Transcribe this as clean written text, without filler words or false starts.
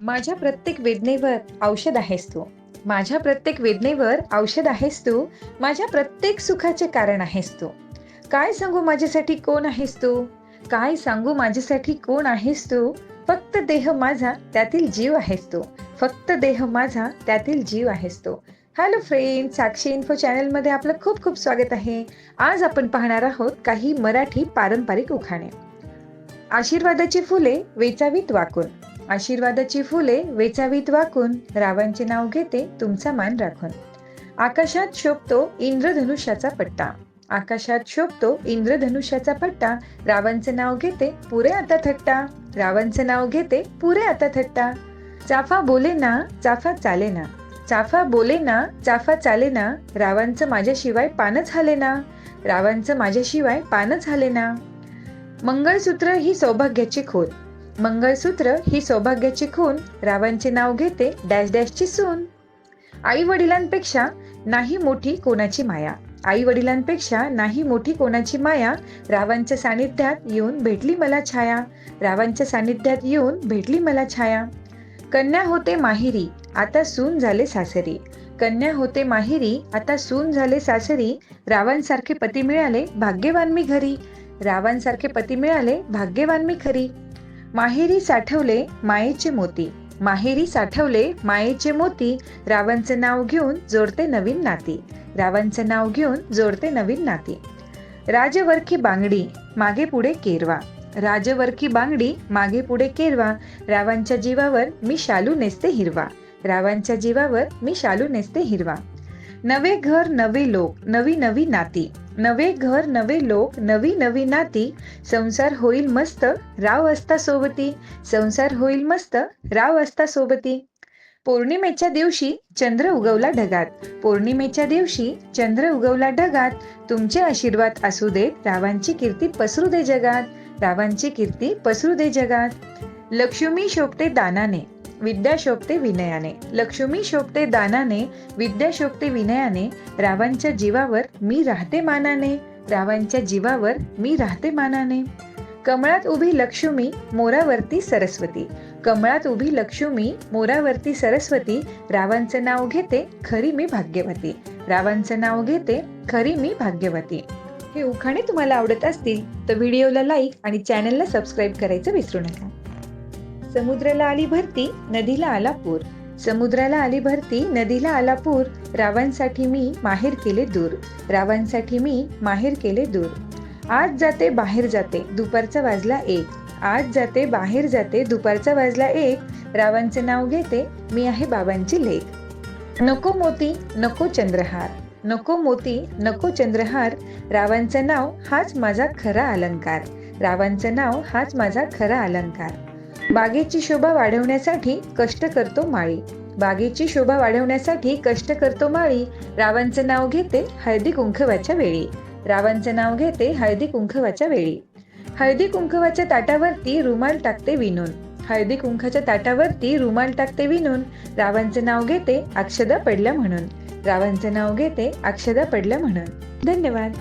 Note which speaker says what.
Speaker 1: माझ्या प्रत्येक वेदनेवर औषध आहेस तू. माझ्या प्रत्येक वेदनेवर औषध आहेस तू. माझ्या प्रत्येक सुखाचे कारण आहेस तू. काय सांगू माझ्यासाठी कोण आहेस तू? काय सांगू माझ्यासाठी कोण आहेस तू? फक्त देह माझा त्यातील जीव आहेस तू. फक्त देह माझा त्यातील जीव आहेस तू. हॅलो फ्रेंड, साक्षी इन्फो चॅनलमध्ये आपलं खूप खूप स्वागत आहे. आज आपण पाहणार आहोत काही मराठी पारंपरिक उखाणे. आशीर्वादाची फुले वेचावीत वाकून. आशीर्वादाची फुले वेचावीत वाकून, रावांचे नाव घेते तुमचा मान राखून. आकाशात शोभतो इंद्रधनुष्याचा पट्टा. आकाशात शोभतो इंद्रधनुष्याचा पट्टा, रावांचे नाव घेते पुरे आता थट्टा. रावांचे नाव घेते पुरे आता थट्टा. चाफा बोले ना चाफा चाले ना. चाफा बोले ना चाफा चाले ना, रावांचं माझ्याशिवाय पानच हाले ना. रावांचं माझ्याशिवाय पानच हाले ना. मंगळसूत्र ही सौभाग्याची खून. मंगळसूत्र ही सौभाग्याची खून, रावांचे नाव घेते डॅश डॅशची सून. आई वडिलांपेक्षा नाही मोठी कोणाची माया. आई वडिलांपेक्षा नाही मोठी कोणाची माया, रावांच्या सानिध्यात येऊन भेटली मला छाया. रावांच्या सानिध्यात येऊन भेटली मला छाया. कन्या होते माहेरी आता सून झाले सासरी. कन्या होते माहेरी आता सून झाले सासरी, रावांसारखे पती मिळाले भाग्यवान मी घरी. रावांसारखे पती मिळाले भाग्यवान मी खरी. माहेरी साठवले मायेचे मोती. माहेरी साठवले मायेचे मोती, रावांचे नाव घेऊन जोडते नवीन नाती. रावांचे नाव घेऊन जोडते नवीन नाती. राजवरखी बांगडी मागे पुढे केरवा. राजवरखी बांगडी मागे पुढे केरवा, रावांच्या जीवावर मी शालू नेसते हिरवा. रावांच्या जीवावर मी शालू नेसते हिरवा. नवे घर नवे लोक नवी नवी नाती. नवे घर नवे लोक नवी नवी नाती, संसार होईल मस्त राव असता सोबती. संसार होईल मस्त राव असता सोबती. पौर्णिमेच्या दिवशी चंद्र उगवला ढगात. पौर्णिमेच्या दिवशी चंद्र उगवला ढगात, तुमचे आशीर्वाद असू देत रावांची कीर्ती पसरू दे जगात. रावांची कीर्ती पसरू दे जगात. लक्ष्मी शोभते दानाने विद्या शोभते विनयाने. लक्ष्मी शोभते दानाने विद्या शोभते विनयाने, रावांच्या जीवावर मी राहते मानाने. रावांच्या जीवावर मी राहते मानाने. कमळात उभी लक्ष्मी मोरावरती सरस्वती. कमळात उभी लक्ष्मी मोरावरती सरस्वती, रावांचं नाव घेते खरी मी भाग्यवती. रावांचं नाव घेते खरी मी भाग्यवती. हे उखाणे तुम्हाला आवडत असतील तर व्हिडिओला लाईक आणि चॅनलला सबस्क्राईब करायचं विसरू नका. समुद्राला आली भरती नदीला आला पूर. समुद्राला आली भरती नदीला आला पूर, रावांसाठी मी माहेर केले दूर. रावांसाठी मी माहेर केले दूर. आज जाते बाहेर जाते दुपारचा वाजला 1. आज जाते बाहेर जाते दुपारचा वाजला 1, रावांचे नाव घेते मी आहे बाबांची लेक. नको मोती नको चंद्रहार. नको मोती नको चंद्रहार, रावांचं नाव हाच माझा खरा अलंकार. रावांचं नाव हाच माझा खरा अलंकार. बागेची शोभा वाढवण्यासाठी कष्ट करतो माळी. बागेची शोभा वाढवण्यासाठी कष्ट करतो माळी, रावांचं नाव घेते हळदी कुंकवाच्या वेळी. रावांचं नाव घेते हळदी कुंकवाच्या वेळी. हळदी कुंकवाच्या ताटावरती रुमाल टाकते विणून. हळदी कुंकाच्या ताटावरती रुमाल टाकते विणून, रावांचं नाव घेते अक्षदा पडल्या म्हणून. रावांचं नाव घेते अक्षदा पडल्या म्हणून. धन्यवाद.